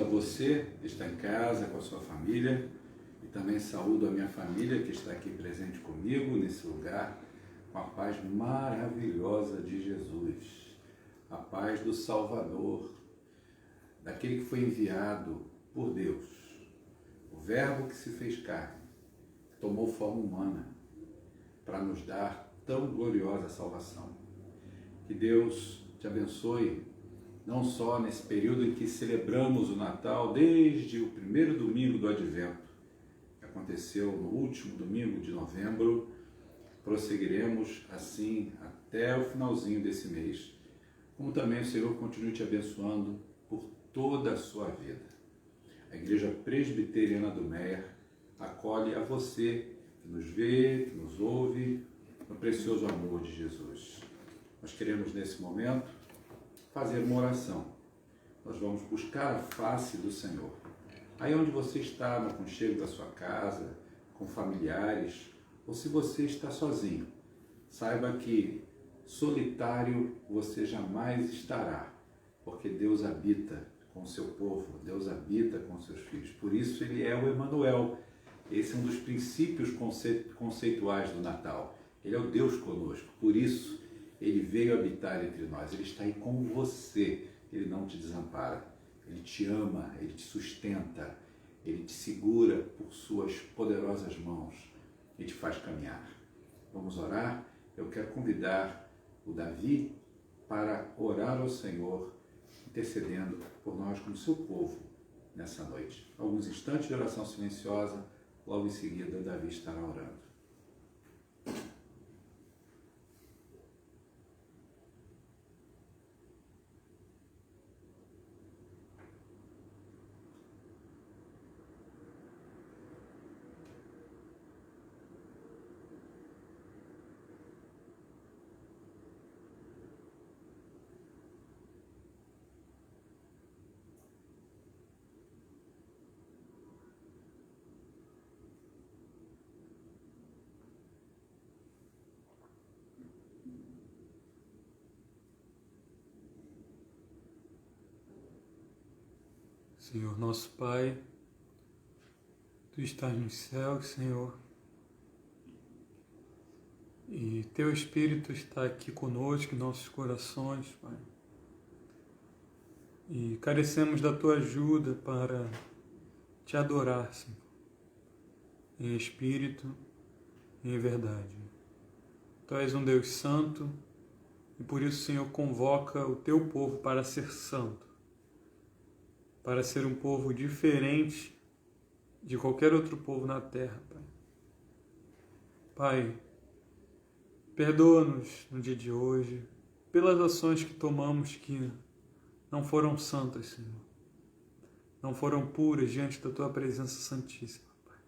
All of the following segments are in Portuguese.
a você que está em casa com a sua família e também saúdo a minha família que está aqui presente comigo nesse lugar com a paz maravilhosa de Jesus, a paz do Salvador, daquele que foi enviado por Deus, o Verbo que se fez carne, que tomou forma humana para nos dar tão gloriosa salvação. Que Deus te abençoe, não só nesse período em que celebramos o Natal, desde o primeiro domingo do Advento, que aconteceu no último domingo de novembro, prosseguiremos assim até o finalzinho desse mês, como também o Senhor continue te abençoando por toda a sua vida. A Igreja Presbiteriana do Meier acolhe a você que nos vê, que nos ouve, no precioso amor de Jesus. Nós queremos nesse momento fazer uma oração. Nós vamos buscar a face do Senhor. Aí onde você está, no aconchego da sua casa, com familiares, ou se você está sozinho, saiba que solitário você jamais estará, porque Deus habita com o seu povo, Deus habita com seus filhos. Por isso ele é o Emanuel. Esse é um dos princípios conceituais do Natal. Ele é o Deus conosco. Por isso ele veio habitar entre nós. Ele está aí com você. Ele não te desampara. Ele te ama, ele te sustenta, ele te segura por suas poderosas mãos e te faz caminhar. Vamos orar? Eu quero convidar o Davi para orar ao Senhor, intercedendo por nós como seu povo nessa noite. Alguns instantes de oração silenciosa, logo em seguida o Davi estará orando. Senhor nosso Pai, Tu estás nos céus, Senhor, e Teu Espírito está aqui conosco em nossos corações, Pai. E carecemos da Tua ajuda para Te adorar, Senhor, em espírito e em verdade. Tu és um Deus santo e por isso, Senhor, convoca o Teu povo para ser santo, para ser um povo diferente de qualquer outro povo na terra, Pai. Pai, perdoa-nos no dia de hoje pelas ações que tomamos que não foram santas, Senhor. Não foram puras diante da Tua presença santíssima, Pai.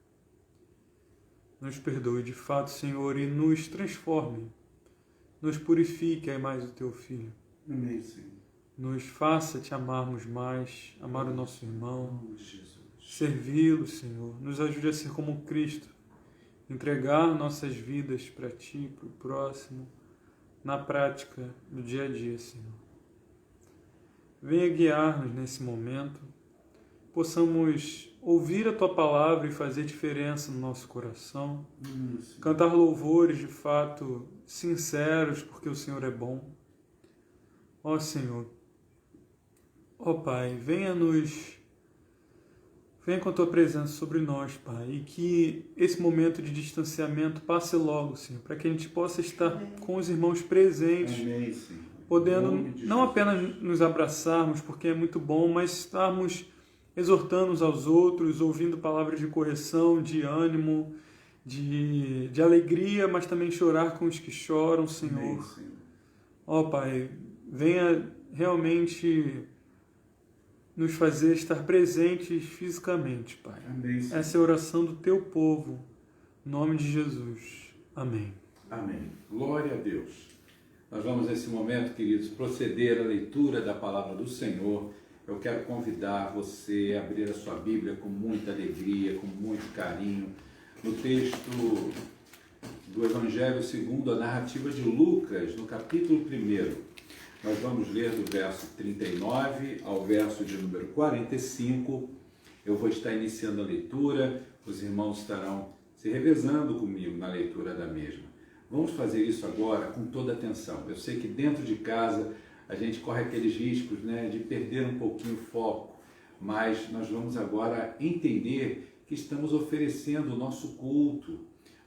Nos perdoe de fato, Senhor, e nos transforme, nos purifique a imagem do Teu Filho. Amém, Senhor. Nos faça Te amarmos mais, amar o nosso irmão, servi-lo, Senhor. Nos ajude a ser como Cristo, entregar nossas vidas para Ti, para o próximo, na prática do dia a dia, Senhor. Venha guiar-nos nesse momento, possamos ouvir a Tua palavra e fazer diferença no nosso coração, cantar louvores de fato sinceros, porque o Senhor é bom. Ó Senhor, ó Pai, venha com a Tua presença sobre nós, Pai, e que esse momento de distanciamento passe logo, Senhor, para que a gente possa estar com os irmãos presentes, Amém, Senhor. podendo não apenas nos abraçarmos, porque é muito bom, mas estarmos exortando uns aos outros, ouvindo palavras de correção, de ânimo, de alegria, mas também chorar com os que choram, Senhor. Amém, Senhor. Ó Pai, venha realmente nos fazer estar presentes fisicamente, Pai. Amém, Senhor. Essa é a oração do Teu povo, em nome de Jesus. Amém. Amém. Glória a Deus. Nós vamos nesse momento, queridos, proceder à leitura da palavra do Senhor. Eu quero convidar você a abrir a sua Bíblia com muita alegria, com muito carinho, no texto do Evangelho segundo a narrativa de Lucas, no capítulo 1. Nós vamos ler do verso 39 ao verso de número 45. Eu vou estar iniciando a leitura, os irmãos estarão se revezando comigo na leitura da mesma. Vamos fazer isso agora com toda atenção. Eu sei que dentro de casa a gente corre aqueles riscos, né, de perder um pouquinho o foco, mas nós vamos agora entender que estamos oferecendo o nosso culto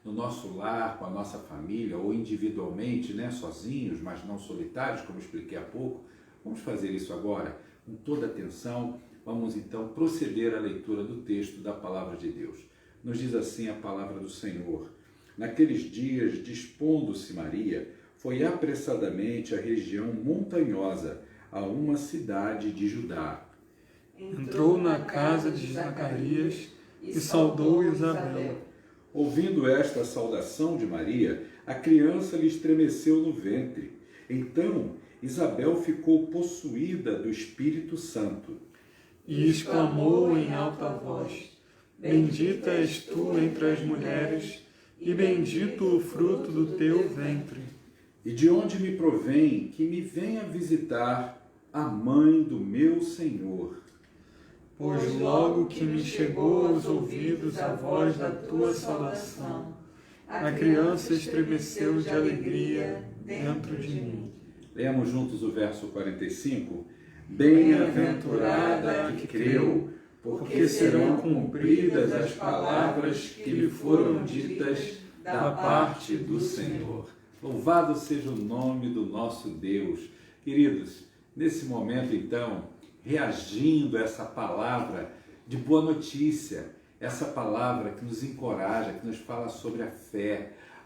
no nosso lar, com a nossa família, ou individualmente, né, sozinhos, mas não solitários, como expliquei há pouco. Vamos fazer isso agora com toda atenção. Vamos então proceder à leitura do texto da Palavra de Deus. Nos diz assim a Palavra do Senhor: naqueles dias, dispondo-se Maria, foi apressadamente à região montanhosa, a uma cidade de Judá. Entrou na casa de Zacarias e saudou Isabel. Ouvindo esta saudação de Maria, a criança lhe estremeceu no ventre. Então Isabel ficou possuída do Espírito Santo. E exclamou em alta voz: Bendita és tu entre as mulheres, e bendito o fruto do teu ventre. E de onde me provém que me venha visitar a mãe do meu Senhor? Pois logo que me chegou aos ouvidos a voz da tua saudação, a criança estremeceu de alegria dentro de mim. Leamos juntos o verso 45. Bem-aventurada a que creu, porque serão cumpridas as palavras que lhe foram ditas da parte do Senhor. Louvado seja o nome do nosso Deus. Queridos, nesse momento então, reagindo a essa palavra de boa notícia, essa palavra que nos encoraja, que nos fala sobre a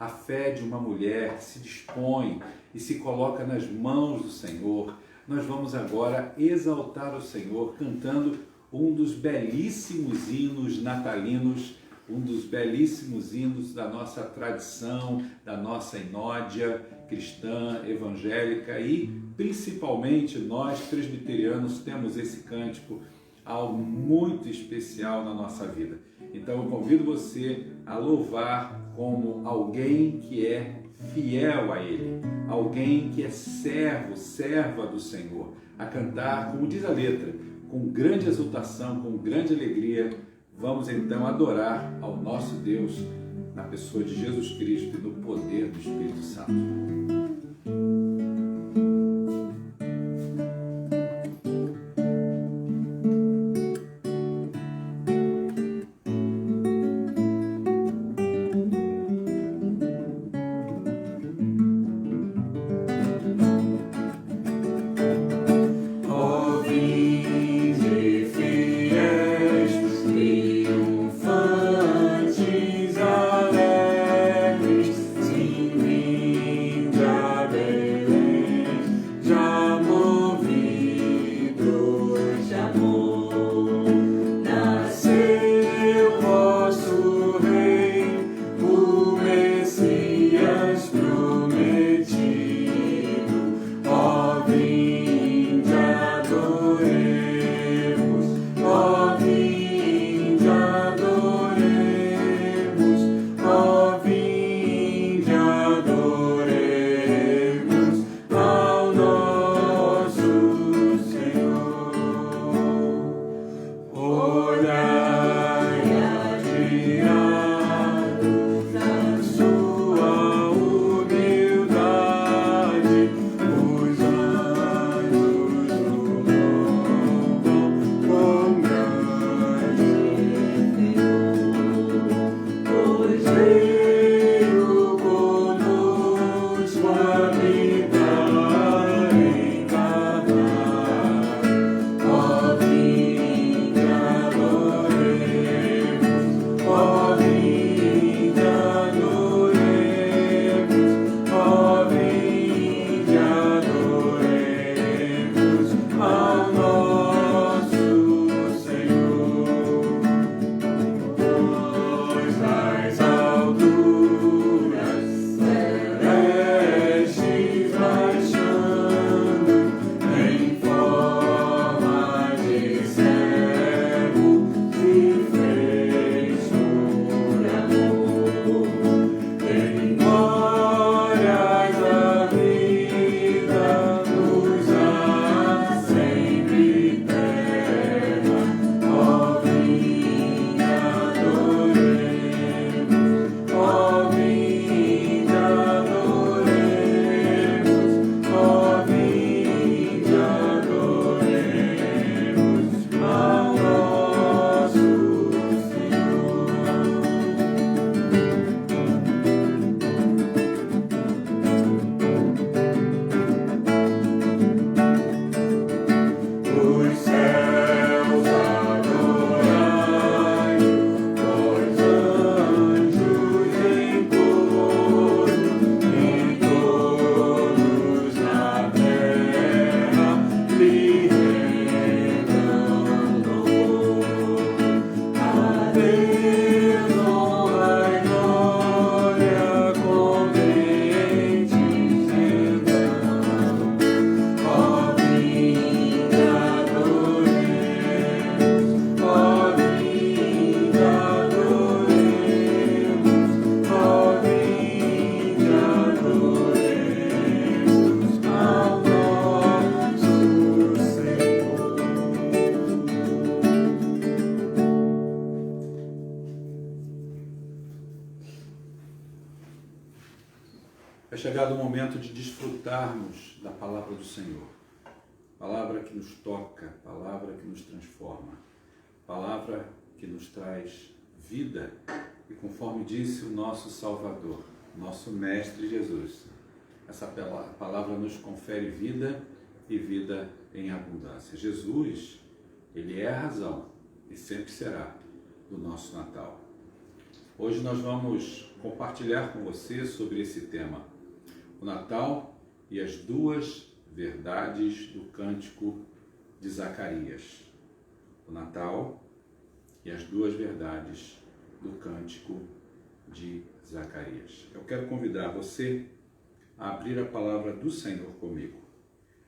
fé de uma mulher que se dispõe e se coloca nas mãos do Senhor. Nós vamos agora exaltar o Senhor cantando um dos belíssimos hinos natalinos, um dos belíssimos hinos da nossa tradição, da nossa inódia cristã, evangélica, e principalmente nós presbiterianos temos esse cântico, algo muito especial na nossa vida. Então eu convido você a louvar como alguém que é fiel a Ele, alguém que é servo, serva do Senhor, a cantar, como diz a letra, com grande exultação, com grande alegria. Vamos então adorar ao nosso Deus na pessoa de Jesus Cristo e no poder do Espírito Santo. chegado o momento de desfrutarmos da palavra do Senhor. Palavra que nos toca, palavra que nos transforma, palavra que nos traz vida. E conforme disse o nosso Salvador, nosso Mestre Jesus, essa palavra nos confere vida e vida em abundância. Jesus, ele é a razão e sempre será do nosso Natal. Hoje nós vamos compartilhar com você sobre esse tema, o Natal e as duas verdades do cântico de Zacarias. O Natal e as duas verdades do cântico de Zacarias. Eu quero convidar você a abrir a palavra do Senhor comigo,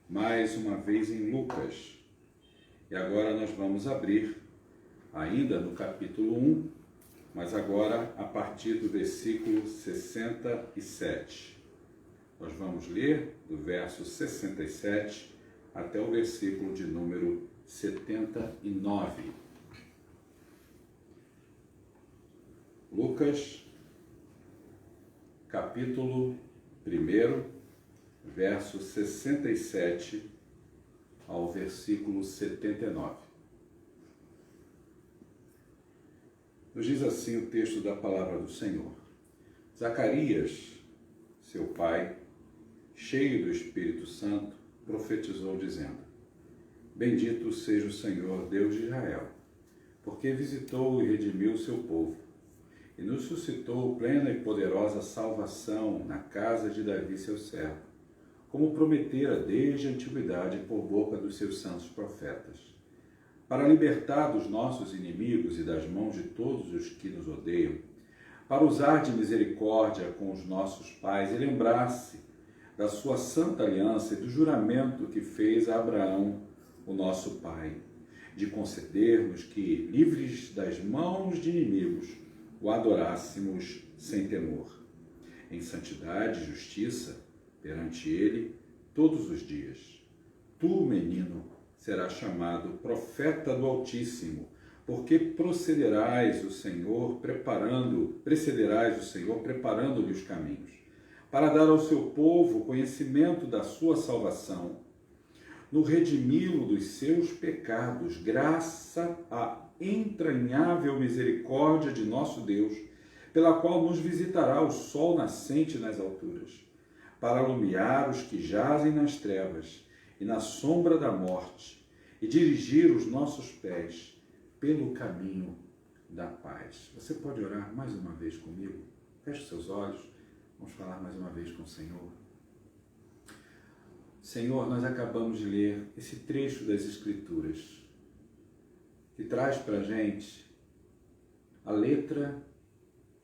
mais uma vez em Lucas. E agora nós vamos abrir ainda no capítulo 1, mas agora a partir do versículo 67. Nós vamos ler do verso 67 até o versículo de número 79. Lucas, capítulo 1, verso 67 ao versículo 79. Nos diz assim o texto da palavra do Senhor. Zacarias, seu pai, cheio do Espírito Santo, profetizou dizendo: Bendito seja o Senhor, Deus de Israel, porque visitou e redimiu o seu povo, e nos suscitou plena e poderosa salvação na casa de Davi, seu servo, como prometera desde a antiguidade por boca dos seus santos profetas, para libertar dos nossos inimigos e das mãos de todos os que nos odeiam, para usar de misericórdia com os nossos pais e lembrar-se da sua santa aliança e do juramento que fez a Abraão, o nosso pai, de conceder-nos que, livres das mãos de inimigos, o adorássemos sem temor, em santidade e justiça perante ele todos os dias. Tu, menino, serás chamado profeta do Altíssimo, porque precederás o Senhor preparando-lhe os caminhos, para dar ao seu povo conhecimento da sua salvação, no redimi-lo dos seus pecados, graça à entranhável misericórdia de nosso Deus, pela qual nos visitará o sol nascente nas alturas, para alumiar os que jazem nas trevas e na sombra da morte, e dirigir os nossos pés pelo caminho da paz. Você pode orar mais uma vez comigo? Feche os seus olhos, vamos falar mais uma vez com o Senhor. Senhor, nós acabamos de ler esse trecho das Escrituras, que traz para a gente a letra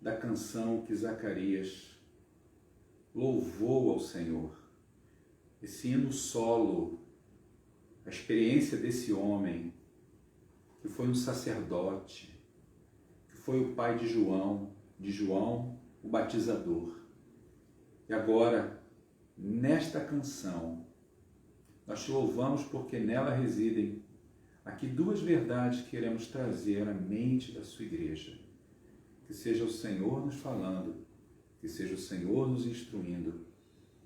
da canção que Zacarias louvou ao Senhor. Esse hino solo, a experiência desse homem, que foi um sacerdote, que foi o pai de João o batizador. E agora, nesta canção, nós te louvamos porque nela residem aqui duas verdades que queremos trazer à mente da sua igreja. Que seja o Senhor nos falando, que seja o Senhor nos instruindo,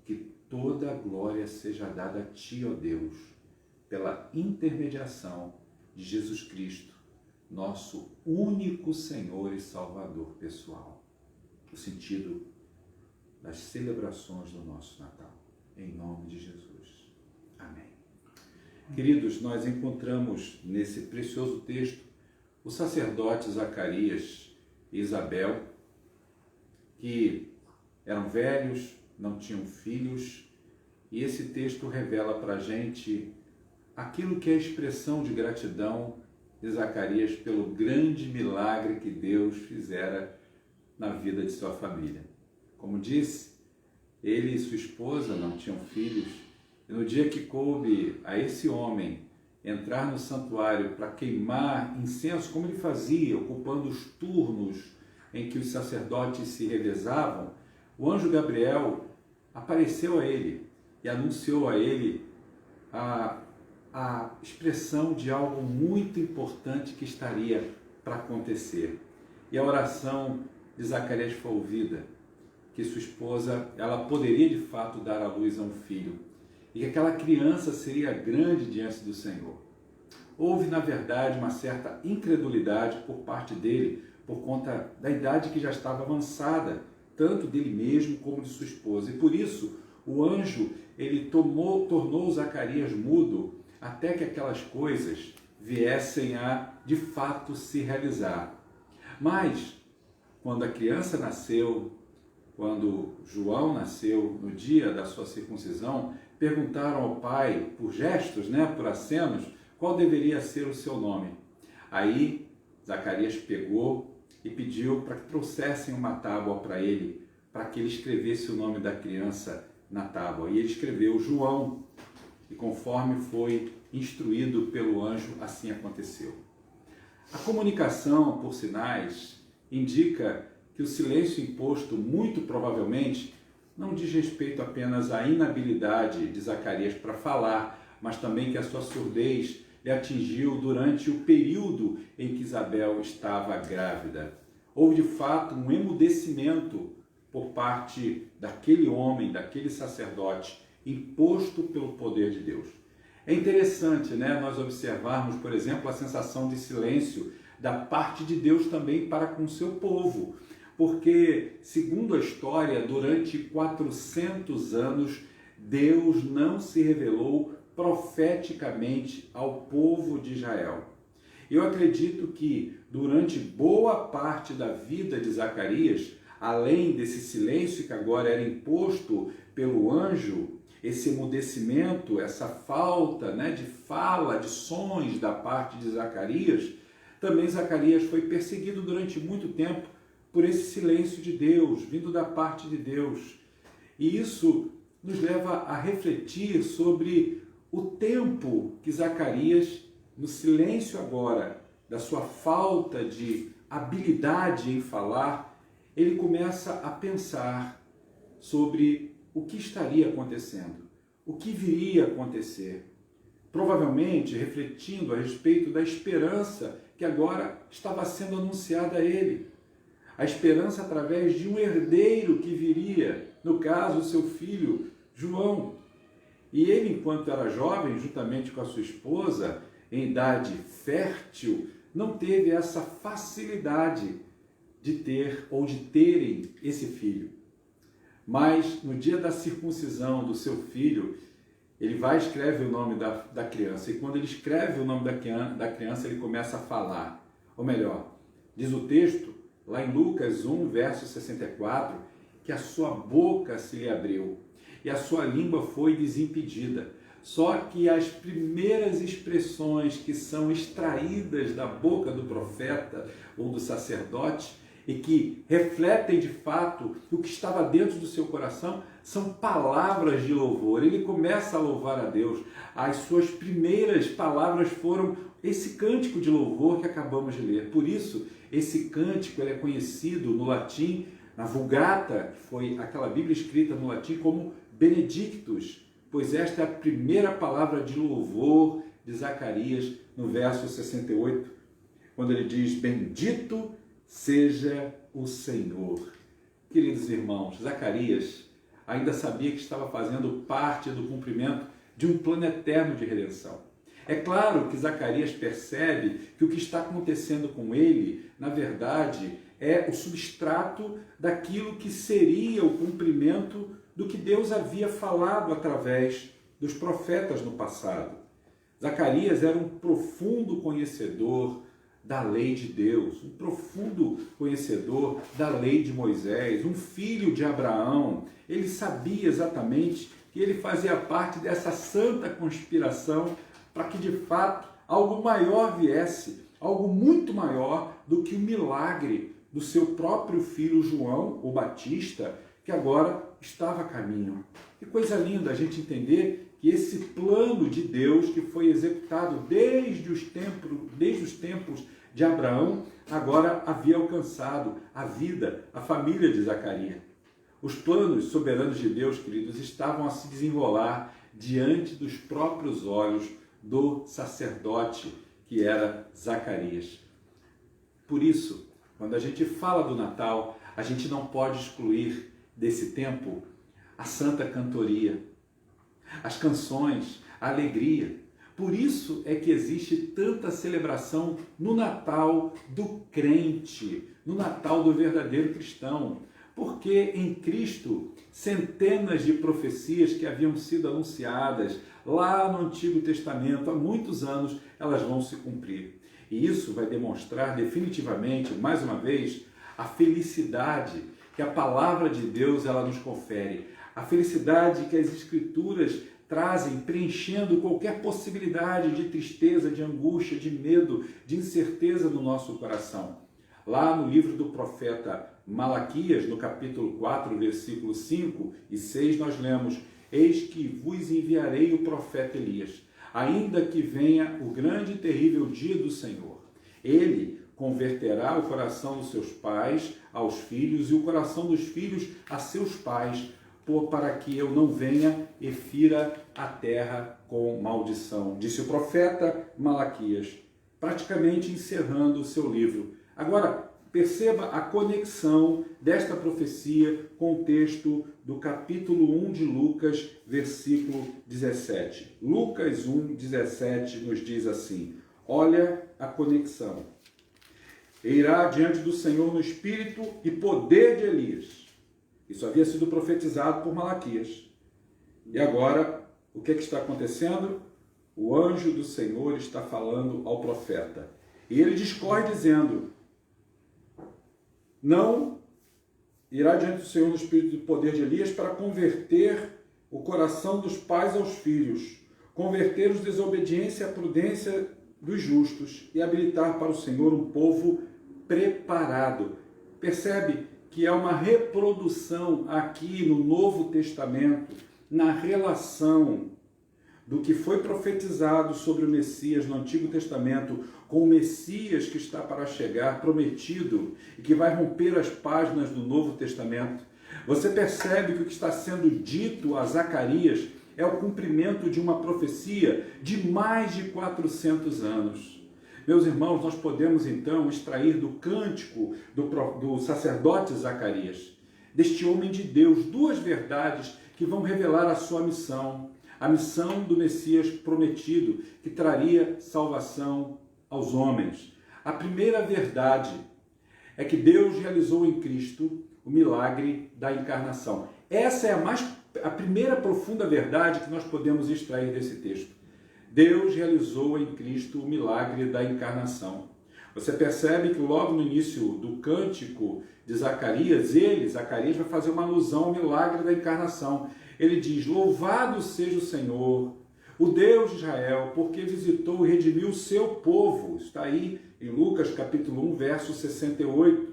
que toda a glória seja dada a Ti, ó Deus, pela intermediação de Jesus Cristo, nosso único Senhor e Salvador pessoal. O sentido das celebrações do nosso Natal. Em nome de Jesus. Amém. Queridos, nós encontramos nesse precioso texto o sacerdote Zacarias e Isabel, que eram velhos, não tinham filhos, e esse texto revela para a gente aquilo que é a expressão de gratidão de Zacarias pelo grande milagre que Deus fizera na vida de sua família. Como disse, ele e sua esposa não tinham filhos, e no dia que coube a esse homem entrar no santuário para queimar incenso, como ele fazia, ocupando os turnos em que os sacerdotes se revezavam, o anjo Gabriel apareceu a ele e anunciou a ele a expressão de algo muito importante que estaria para acontecer. E a oração de Zacarias foi ouvida. que sua esposa ela poderia de fato dar à luz a um filho e que aquela criança seria grande diante do Senhor. Houve, na verdade, uma certa incredulidade por parte dele, por conta da idade que já estava avançada, tanto dele mesmo como de sua esposa. E por isso, o anjo ele tornou Zacarias mudo até que aquelas coisas viessem a, de fato, se realizar. Mas, quando a criança nasceu, quando João nasceu, no dia da sua circuncisão, perguntaram ao pai, por gestos, por acenos, qual deveria ser o seu nome. Aí, Zacarias pegou e pediu para que trouxessem uma tábua para ele, para que ele escrevesse o nome da criança na tábua. E ele escreveu João, e conforme foi instruído pelo anjo, assim aconteceu. A comunicação por sinais indica que o silêncio imposto, muito provavelmente, não diz respeito apenas à inabilidade de Zacarias para falar, mas também que a sua surdez lhe atingiu durante o período em que Isabel estava grávida. Houve, de fato, um emudecimento por parte daquele homem, daquele sacerdote, imposto pelo poder de Deus. É interessante, nós observarmos, por exemplo, a sensação de silêncio da parte de Deus também para com o seu povo. Porque, segundo a história, durante 400 anos, Deus não se revelou profeticamente ao povo de Israel. Eu acredito que, durante boa parte da vida de Zacarias, além desse silêncio que agora era imposto pelo anjo, esse emudecimento, essa falta de fala, de sons da parte de Zacarias, também Zacarias foi perseguido durante muito tempo por esse silêncio de Deus, vindo da parte de Deus. E isso nos leva a refletir sobre o tempo que Zacarias, no silêncio agora, da sua falta de habilidade em falar, ele começa a pensar sobre o que estaria acontecendo, o que viria a acontecer. Provavelmente refletindo a respeito da esperança que agora estava sendo anunciada a ele. A esperança através de um herdeiro que viria, no caso, seu filho, João. E ele, enquanto era jovem, juntamente com a sua esposa, em idade fértil, não teve essa facilidade de ter ou de terem esse filho. Mas no dia da circuncisão do seu filho, ele vai e escreve o nome da criança. E quando ele escreve o nome da criança, ele começa a falar. Ou melhor, diz o texto, lá em Lucas 1, verso 64, que a sua boca se lhe abriu e a sua língua foi desimpedida. Só que as primeiras expressões que são extraídas da boca do profeta ou do sacerdote e que refletem de fato o que estava dentro do seu coração são palavras de louvor. Ele começa a louvar a Deus. As suas primeiras palavras foram esse cântico de louvor que acabamos de ler. Por isso, esse cântico ele é conhecido no latim, na Vulgata, que foi aquela Bíblia escrita no latim, como Benedictus, pois esta é a primeira palavra de louvor de Zacarias no verso 68, quando ele diz, bendito seja o Senhor. Queridos irmãos, Zacarias ainda sabia que estava fazendo parte do cumprimento de um plano eterno de redenção. É claro que Zacarias percebe que o que está acontecendo com ele, na verdade, é o substrato daquilo que seria o cumprimento do que Deus havia falado através dos profetas no passado. Zacarias era um profundo conhecedor da lei de Deus, um profundo conhecedor da lei de Moisés, um filho de Abraão. Ele sabia exatamente que ele fazia parte dessa santa conspiração para que de fato algo maior viesse, algo muito maior do que o milagre do seu próprio filho João, o Batista, que agora estava a caminho. Que coisa linda a gente entender que esse plano de Deus que foi executado desde os tempos de Abraão, agora havia alcançado a vida, a família de Zacarias. Os planos soberanos de Deus, queridos, estavam a se desenrolar diante dos próprios olhos do sacerdote que era Zacarias. Por isso, quando a gente fala do Natal, a gente não pode excluir desse tempo a santa cantoria, as canções, a alegria. Por isso é que existe tanta celebração no Natal do crente, no Natal do verdadeiro cristão. Porque em Cristo, centenas de profecias que haviam sido anunciadas lá no Antigo Testamento, há muitos anos, elas vão se cumprir. E isso vai demonstrar definitivamente, mais uma vez, a felicidade que a palavra de Deus ela nos confere. A felicidade que as Escrituras trazem, preenchendo qualquer possibilidade de tristeza, de angústia, de medo, de incerteza no nosso coração. Lá no livro do profeta Malaquias, no capítulo 4, versículos 5 e 6, nós lemos: Eis que vos enviarei o profeta Elias, ainda que venha o grande e terrível dia do Senhor. Ele converterá o coração dos seus pais aos filhos e o coração dos filhos a seus pais, para que eu não venha e fira a terra com maldição. Disse o profeta Malaquias, praticamente encerrando o seu livro. Agora, perceba a conexão desta profecia com o texto do capítulo 1 de Lucas, versículo 17. Lucas 1, 17 nos diz assim: olha a conexão. Irá diante do Senhor no espírito e poder de Elias. Isso havia sido profetizado por Malaquias. E agora, o que está acontecendo? O anjo do Senhor está falando ao profeta. E ele discorre dizendo: não irá diante do Senhor no espírito e poder de Elias para converter o coração dos pais aos filhos, converter os desobediência à prudência dos justos e habilitar para o Senhor um povo preparado. Percebe que há uma reprodução aqui no Novo Testamento, na relação do que foi profetizado sobre o Messias no Antigo Testamento, com o Messias que está para chegar, prometido, e que vai romper as páginas do Novo Testamento. Você percebe que o que está sendo dito a Zacarias é o cumprimento de uma profecia de mais de 400 anos. Meus irmãos, nós podemos então extrair do cântico do sacerdote Zacarias, deste homem de Deus, duas verdades que vão revelar a sua missão, a missão do Messias prometido, que traria salvação aos homens. A primeira verdade é que Deus realizou em Cristo o milagre da encarnação. Essa é a primeira profunda verdade que nós podemos extrair desse texto. Deus realizou em Cristo o milagre da encarnação. Você percebe que logo no início do cântico de Zacarias, Zacarias vai fazer uma alusão ao milagre da encarnação. Ele diz: louvado seja o Senhor, o Deus de Israel, porque visitou e redimiu o seu povo. Está aí em Lucas capítulo 1, verso 68.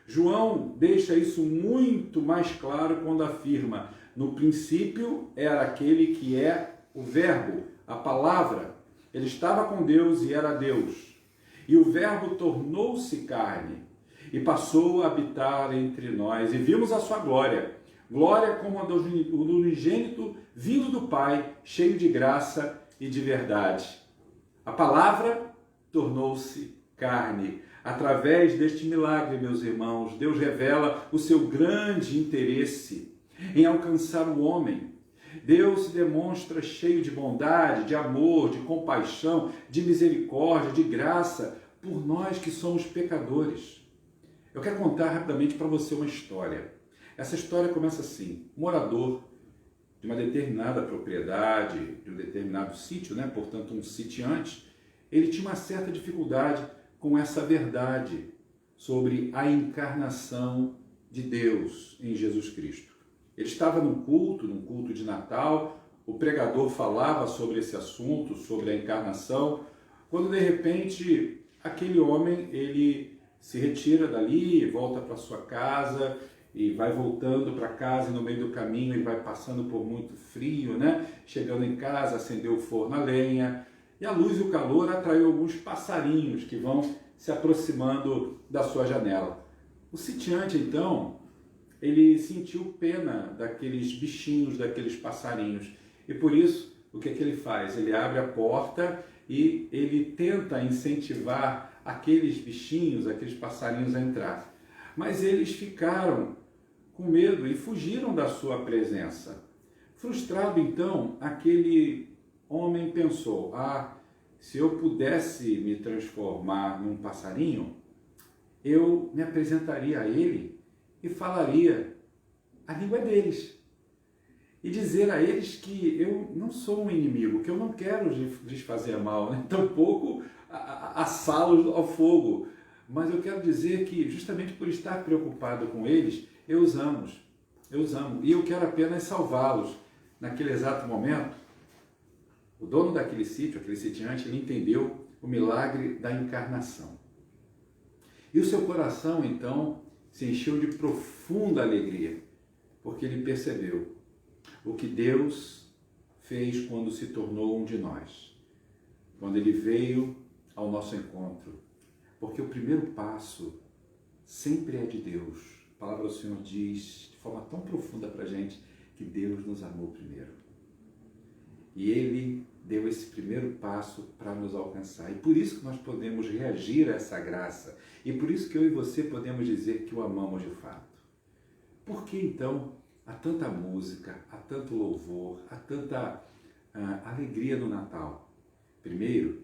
João deixa isso muito mais claro quando afirma: no princípio era aquele que é o Verbo, a palavra. Ele estava com Deus e era Deus. E o Verbo tornou-se carne e passou a habitar entre nós. E vimos a sua glória. Glória como a do unigênito vindo do Pai, cheio de graça e de verdade. A palavra tornou-se carne. Através deste milagre, meus irmãos, Deus revela o seu grande interesse em alcançar o homem. Deus se demonstra cheio de bondade, de amor, de compaixão, de misericórdia, de graça, por nós que somos pecadores. Eu quero contar rapidamente para você uma história. Essa história começa assim: um morador de uma determinada propriedade, de um determinado sítio, portanto um sitiante, ele tinha uma certa dificuldade com essa verdade sobre a encarnação de Deus em Jesus Cristo. Ele estava num culto de Natal, o pregador falava sobre esse assunto, sobre a encarnação, quando de repente aquele homem ele se retira dali, volta para sua casa e vai voltando para casa, e no meio do caminho ele vai passando por muito frio, Chegando em casa, acendeu o forno a lenha, e a luz e o calor atraiu alguns passarinhos que vão se aproximando da sua janela. O sitiante, então, ele sentiu pena daqueles bichinhos, daqueles passarinhos. E por isso, o que ele faz? Ele abre a porta e ele tenta incentivar aqueles bichinhos, aqueles passarinhos a entrar. Mas eles ficaram com medo e fugiram da sua presença. Frustrado, então, aquele homem pensou: se eu pudesse me transformar num passarinho, eu me apresentaria a ele e falaria a língua deles. E dizer a eles que eu não sou um inimigo, que eu não quero lhes fazer mal, né? Tampouco assá-los ao fogo. Mas eu quero dizer que, justamente por estar preocupado com eles, eu os amo. E eu quero apenas salvá-los. Naquele exato momento, o dono daquele sítio, aquele sitiante, ele entendeu o milagre da encarnação. E o seu coração, então, se encheu de profunda alegria, porque ele percebeu o que Deus fez quando se tornou um de nós, quando ele veio ao nosso encontro. Porque o primeiro passo sempre é de Deus. A palavra do Senhor diz de forma tão profunda para a gente que Deus nos amou primeiro. E Ele deu esse primeiro passo para nos alcançar. E por isso que nós podemos reagir a essa graça. E por isso que eu e você podemos dizer que o amamos de fato. Por que então há tanta música, há tanto louvor, há tanta alegria no Natal? Primeiro,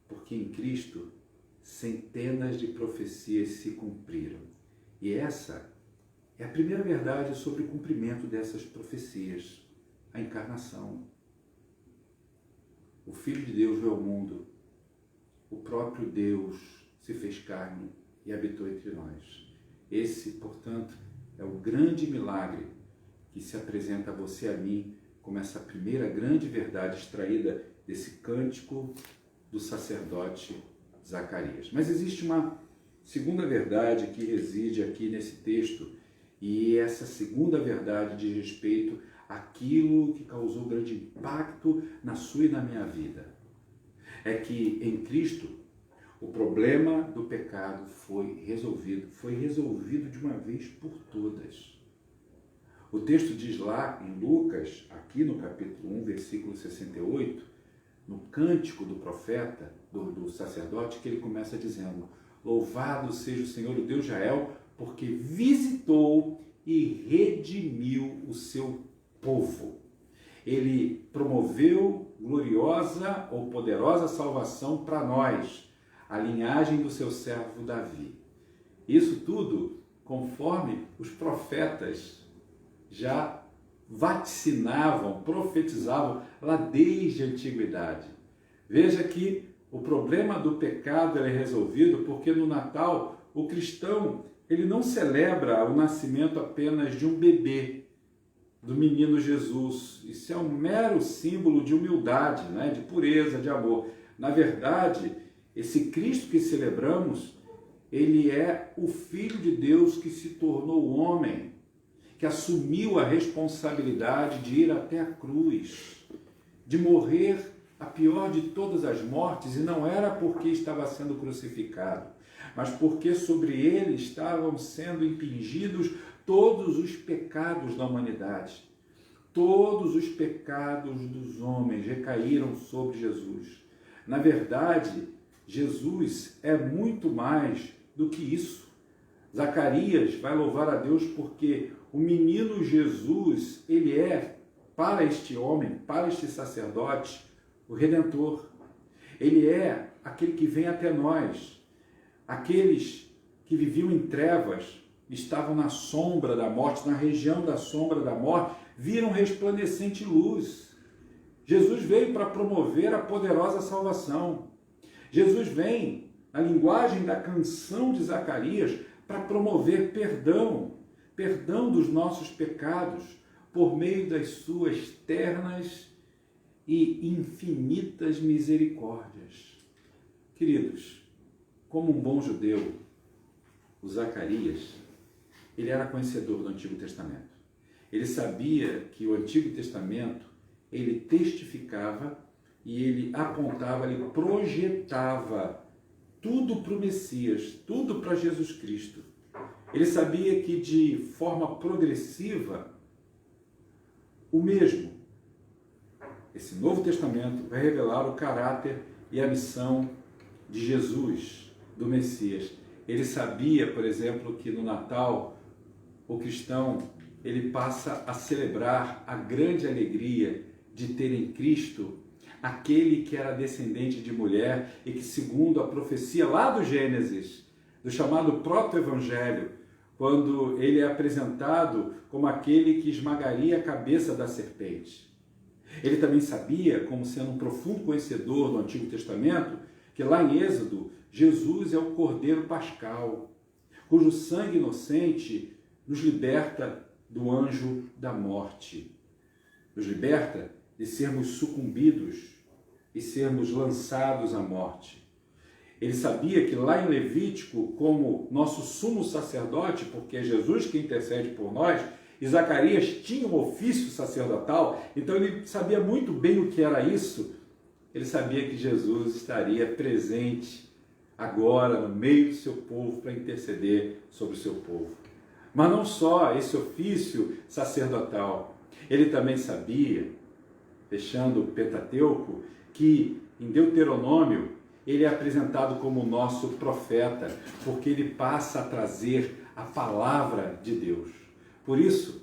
porque em Cristo centenas de profecias se cumpriram. E essa é a primeira verdade sobre o cumprimento dessas profecias, a encarnação. O Filho de Deus veio ao mundo, o próprio Deus se fez carne e habitou entre nós. Esse, portanto, é o grande milagre que se apresenta a você e a mim como essa primeira grande verdade extraída desse cântico do sacerdote Zacarias. Mas existe uma segunda verdade que reside aqui nesse texto, e essa segunda verdade diz respeito àquilo que causou grande impacto na sua e na minha vida. É que em Cristo o problema do pecado foi resolvido de uma vez por todas. O texto diz lá em Lucas, aqui no capítulo 1, versículo 68, no cântico do profeta, do sacerdote, que ele começa dizendo: louvado seja o Senhor, o Deus de Israel, porque visitou e redimiu o seu povo. Ele promoveu gloriosa ou poderosa salvação para nós, a linhagem do seu servo Davi. Isso tudo conforme os profetas já vaticinavam, profetizavam lá desde a antiguidade. Veja que o problema do pecado é resolvido porque no Natal o cristão ele não celebra o nascimento apenas de um bebê, do menino Jesus. Isso é um mero símbolo de humildade, né? De pureza, de amor. Na verdade, esse Cristo que celebramos, ele é o Filho de Deus que se tornou homem, que assumiu a responsabilidade de ir até a cruz, de morrer a pior de todas as mortes, e não era porque estava sendo crucificado, mas porque sobre ele estavam sendo impingidos todos os pecados da humanidade. Todos os pecados dos homens recaíram sobre Jesus. Na verdade, Jesus é muito mais do que isso. Zacarias vai louvar a Deus porque o menino Jesus, ele é, para este homem, para este sacerdote, o Redentor. Ele é aquele que vem até nós. Aqueles que viviam em trevas, estavam na sombra da morte, na região da sombra da morte, viram resplandecente luz. Jesus veio para promover a poderosa salvação. Jesus vem, na linguagem da canção de Zacarias, para promover perdão dos nossos pecados, por meio das suas ternas e infinitas misericórdias. Queridos, como um bom judeu, o Zacarias, ele era conhecedor do Antigo Testamento. Ele sabia que o Antigo Testamento, ele testificava e ele apontava, ele projetava tudo para o Messias, tudo para Jesus Cristo. Ele sabia que de forma progressiva, o mesmo, esse Novo Testamento vai revelar o caráter e a missão de Jesus, do Messias. Ele sabia, por exemplo, que no Natal o cristão ele passa a celebrar a grande alegria de ter em Cristo aquele que era descendente de mulher e que, segundo a profecia lá do Gênesis, do chamado proto-evangelho, quando ele é apresentado como aquele que esmagaria a cabeça da serpente. Ele também sabia, como sendo um profundo conhecedor do Antigo Testamento, que lá em Êxodo, Jesus é o Cordeiro Pascal, cujo sangue inocente nos liberta do anjo da morte. Nos liberta de sermos sucumbidos e sermos lançados à morte. Ele sabia que lá em Levítico, como nosso sumo sacerdote, porque é Jesus que intercede por nós, e Zacarias tinha um ofício sacerdotal, então ele sabia muito bem o que era isso. Ele sabia que Jesus estaria presente agora no meio do seu povo para interceder sobre o seu povo. Mas não só esse ofício sacerdotal, ele também sabia, fechando o Pentateuco, que em Deuteronômio ele é apresentado como o nosso profeta, porque ele passa a trazer a palavra de Deus. Por isso,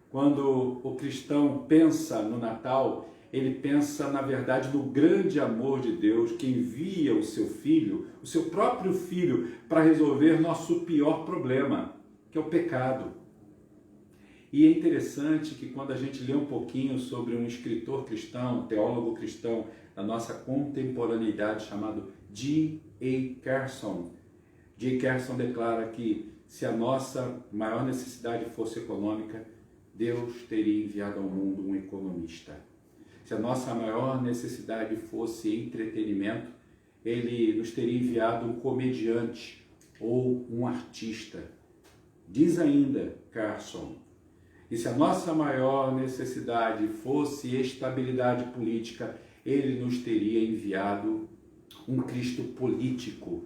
quando o cristão pensa no Natal, ele pensa, na verdade, no grande amor de Deus que envia o seu filho, o seu próprio filho, para resolver nosso pior problema, que é o pecado. E é interessante que quando a gente lê um pouquinho sobre um escritor cristão, um teólogo cristão da nossa contemporaneidade chamado G.A. Carson, G.A. Carson declara que se a nossa maior necessidade fosse econômica, Deus teria enviado ao mundo um economista. Se a nossa maior necessidade fosse entretenimento, Ele nos teria enviado um comediante ou um artista. Diz ainda Carson, e se a nossa maior necessidade fosse estabilidade política, Ele nos teria enviado um Cristo político.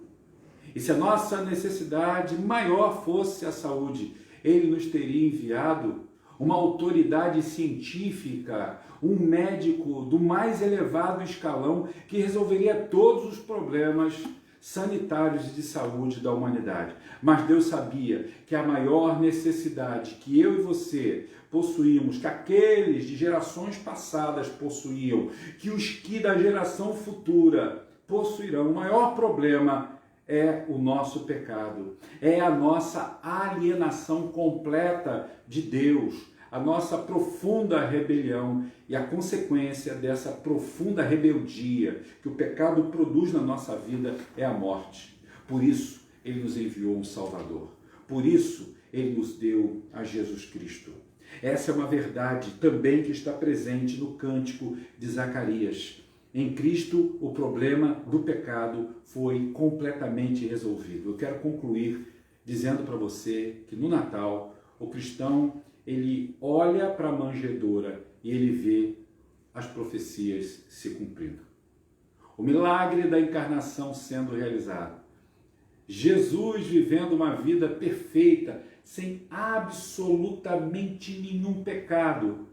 E se a nossa necessidade maior fosse a saúde, Ele nos teria enviado uma autoridade científica, um médico do mais elevado escalão que resolveria todos os problemas sanitários e de saúde da humanidade. Mas Deus sabia que a maior necessidade que eu e você possuímos, que aqueles de gerações passadas possuíam, que os que da geração futura possuirão, o maior problema é o nosso pecado, é a nossa alienação completa de Deus, a nossa profunda rebelião e a consequência dessa profunda rebeldia que o pecado produz na nossa vida é a morte. Por isso, Ele nos enviou um Salvador. Por isso, Ele nos deu a Jesus Cristo. Essa é uma verdade também que está presente no cântico de Zacarias. Em Cristo, o problema do pecado foi completamente resolvido. Eu quero concluir dizendo para você que no Natal, o cristão, ele olha para a manjedoura e ele vê as profecias se cumprindo. O milagre da encarnação sendo realizado. Jesus vivendo uma vida perfeita, sem absolutamente nenhum pecado.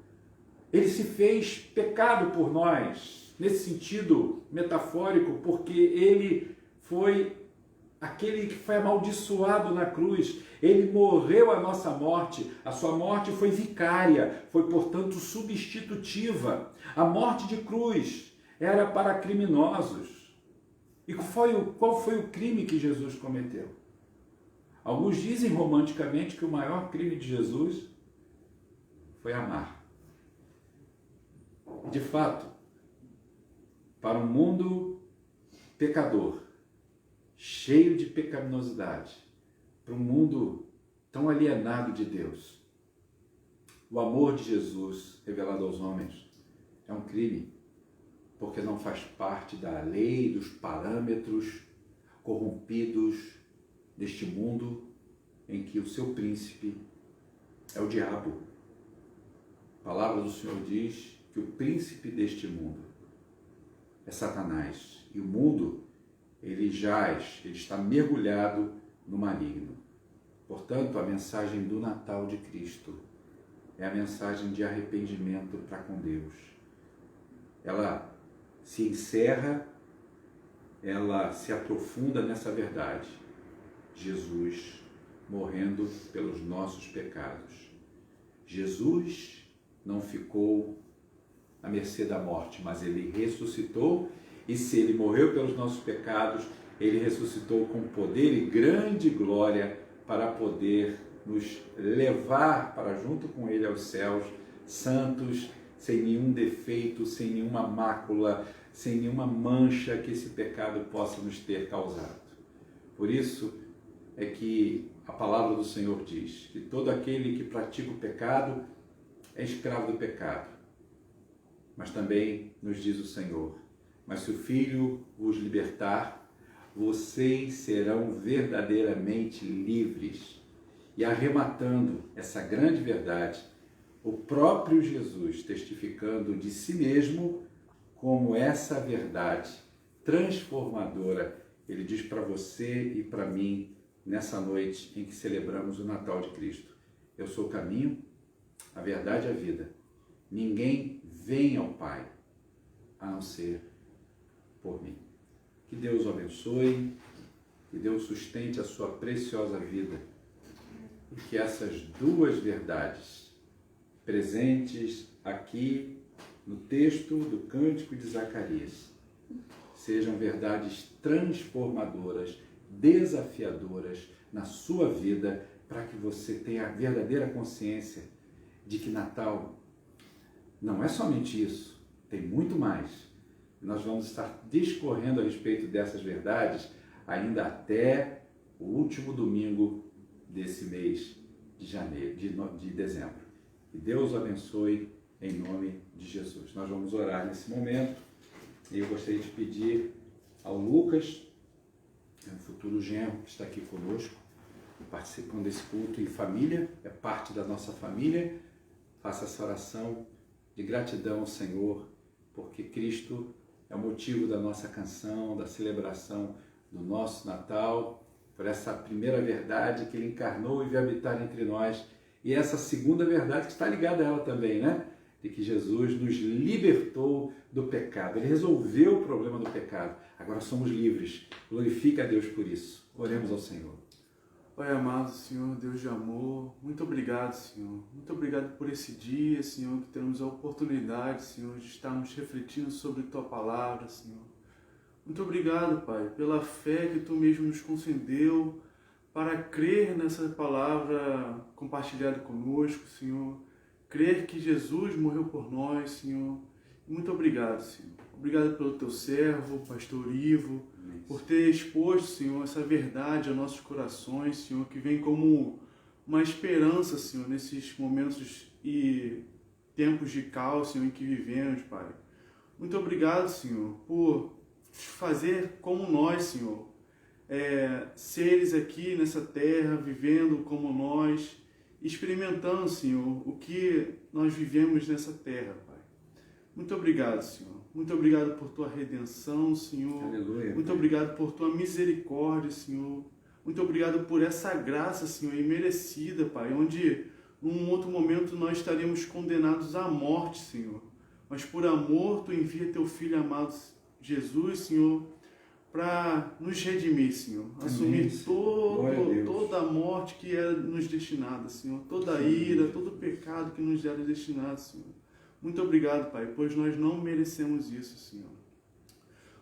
Ele se fez pecado por nós, nesse sentido metafórico, porque ele foi aquele que foi amaldiçoado na cruz. Ele morreu a nossa morte. A sua morte foi vicária, foi, portanto, substitutiva. A morte de cruz era para criminosos. E qual foi o crime que Jesus cometeu? Alguns dizem romanticamente que o maior crime de Jesus foi amar. De fato, para um mundo pecador, cheio de pecaminosidade, para um mundo tão alienado de Deus, o amor de Jesus revelado aos homens é um crime, porque não faz parte da lei, dos parâmetros corrompidos deste mundo em que o seu príncipe é o diabo. A palavra do Senhor diz que o príncipe deste mundo é Satanás, e o mundo ele jaz, ele está mergulhado no maligno. Portanto, a mensagem do Natal de Cristo é a mensagem de arrependimento para com Deus. Ela se encerra, ela se aprofunda nessa verdade. Jesus morrendo pelos nossos pecados. Jesus não ficou à mercê da morte, mas ele ressuscitou, e se ele morreu pelos nossos pecados, ele ressuscitou com poder e grande glória para poder nos levar para junto com ele aos céus, santos, sem nenhum defeito, sem nenhuma mácula, sem nenhuma mancha que esse pecado possa nos ter causado. Por isso é que a palavra do Senhor diz que todo aquele que pratica o pecado é escravo do pecado. Mas também nos diz o Senhor: mas se o Filho vos libertar, vocês serão verdadeiramente livres. E arrematando essa grande verdade, o próprio Jesus testificando de si mesmo como essa verdade transformadora, ele diz para você e para mim nessa noite em que celebramos o Natal de Cristo: eu sou o caminho, a verdade e a vida. Ninguém vem ao Pai a não ser por mim. Que Deus o abençoe, que Deus sustente a sua preciosa vida e que essas duas verdades presentes aqui no texto do Cântico de Zacarias sejam verdades transformadoras, desafiadoras na sua vida, para que você tenha a verdadeira consciência de que Natal não é somente isso, tem muito mais. Nós vamos estar discorrendo a respeito dessas verdades ainda até o último domingo desse mês de janeiro, de dezembro. Que Deus o abençoe em nome de Jesus. Nós vamos orar nesse momento e eu gostaria de pedir ao Lucas, um futuro genro que está aqui conosco, participando desse culto em família, é parte da nossa família. Faça essa oração de gratidão ao Senhor, porque Cristo é o motivo da nossa canção, da celebração do nosso Natal, por essa primeira verdade que Ele encarnou e veio habitar entre nós, e essa segunda verdade que está ligada a ela também, né? De que Jesus nos libertou do pecado. Ele resolveu o problema do pecado. Agora somos livres. Glorifica a Deus por isso. Oremos ao Senhor. Pai amado, Senhor, Deus de amor, muito obrigado, Senhor. Muito obrigado por esse dia, Senhor, que temos a oportunidade, Senhor, de estarmos refletindo sobre Tua Palavra, Senhor. Muito obrigado, Pai, pela fé que Tu mesmo nos concedeu para crer nessa palavra compartilhada conosco, Senhor. Crer que Jesus morreu por nós, Senhor. Muito obrigado, Senhor. Obrigado pelo Teu servo, Pastor Ivo, por ter exposto, Senhor, essa verdade aos nossos corações, Senhor, que vem como uma esperança, Senhor, nesses momentos e tempos de caos, Senhor, em que vivemos, Pai. Muito obrigado, Senhor, por fazer como nós, Senhor, seres aqui nessa terra, vivendo como nós, experimentando, Senhor, o que nós vivemos nessa terra, Pai. Muito obrigado, Senhor. Muito obrigado por Tua redenção, Senhor. Aleluia. Muito obrigado por Tua misericórdia, Senhor. Muito obrigado por essa graça, Senhor, imerecida, Pai, onde num outro momento nós estaríamos condenados à morte, Senhor. Mas por amor Tu envia Teu Filho amado Jesus, Senhor, para nos redimir, Senhor. Assumir toda a morte que era nos destinada, Senhor. Toda a ira, todo o pecado que nos era destinado, Senhor. Muito obrigado, Pai, pois nós não merecemos isso, Senhor.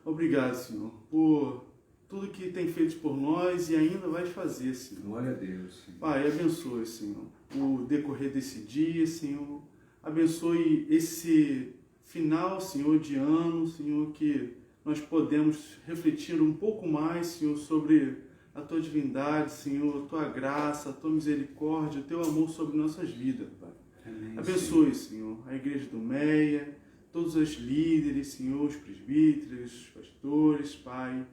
Obrigado, Senhor, por tudo que tem feito por nós e ainda vai fazer, Senhor. Glória a Deus, Senhor. Pai, abençoe, Senhor, o decorrer desse dia, Senhor. Abençoe esse final, Senhor, de ano, Senhor, que nós podemos refletir um pouco mais, Senhor, sobre a Tua divindade, Senhor, a Tua graça, a Tua misericórdia, o Teu amor sobre nossas vidas, Pai. Amém, abençoe, Senhor, a igreja do Meia, todos os líderes, Senhor, os presbíteros, os pastores, Pai,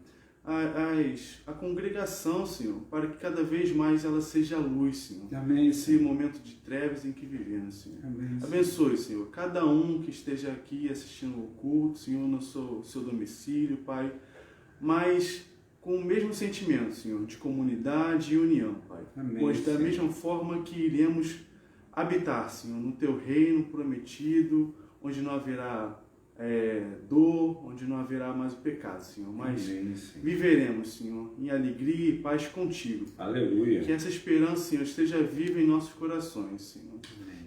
a congregação, Senhor, para que cada vez mais ela seja a luz, Senhor. Amém, esse momento de trevas em que vivemos, Senhor. Amém, abençoe, Senhor, cada um que esteja aqui assistindo o culto, Senhor, no seu domicílio, Pai, mas com o mesmo sentimento, Senhor, de comunidade e união, Pai. Amém, pois da Senhor. mesma forma que iremos habitar, Senhor, no Teu reino prometido, onde não haverá dor, onde não haverá mais o pecado, Senhor. Mas Amém, Senhor. viveremos, Senhor, em alegria e paz contigo. Aleluia. Que essa esperança, Senhor, esteja viva em nossos corações, Senhor.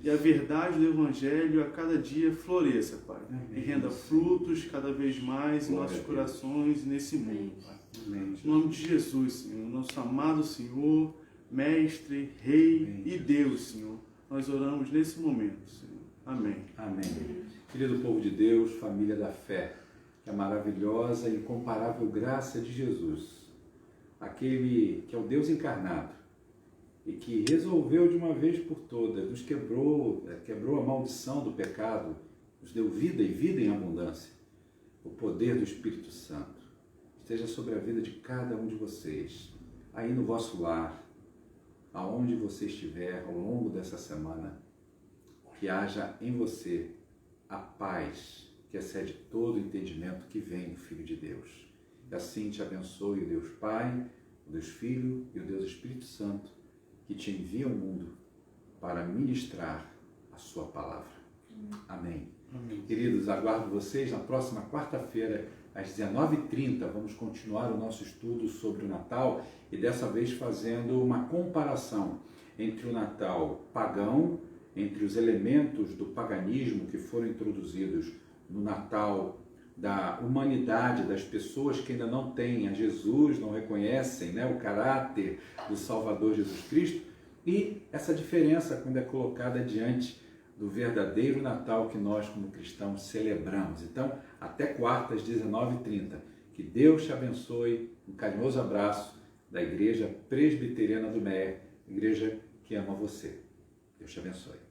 E a verdade do Evangelho a cada dia floresça, Pai. Amém. E renda frutos cada vez mais em Glória nossos a Deus. corações e nesse mundo, Pai. Amém. Em nome de Jesus, Senhor, nosso amado Senhor, Mestre, Rei Amém, e Jesus. Deus, Senhor. Nós oramos nesse momento, Senhor. Amém. Amém. Querido povo de Deus, família da fé, que a maravilhosa e incomparável graça de Jesus, aquele que é o Deus encarnado e que resolveu de uma vez por todas, nos quebrou a maldição do pecado, nos deu vida e vida em abundância, o poder do Espírito Santo esteja sobre a vida de cada um de vocês, aí no vosso lar, aonde você estiver ao longo dessa semana, que haja em você a paz que excede todo o entendimento que vem do Filho de Deus. E assim te abençoe o Deus Pai, o Deus Filho e o Deus Espírito Santo, que te envia ao mundo para ministrar a sua palavra. Amém. Amém. Queridos, aguardo vocês na próxima quarta-feira, às 19h30. Vamos continuar o nosso estudo sobre o Natal e dessa vez fazendo uma comparação entre o Natal pagão, entre os elementos do paganismo que foram introduzidos no Natal da humanidade, das pessoas que ainda não têm a Jesus, não reconhecem, né, o caráter do Salvador Jesus Cristo, e essa diferença quando é colocada diante do verdadeiro Natal que nós, como cristãos, celebramos. Então, até quarta, às 19h30. Que Deus te abençoe. Um carinhoso abraço da Igreja Presbiteriana do Meer, igreja que ama você. Deus te abençoe.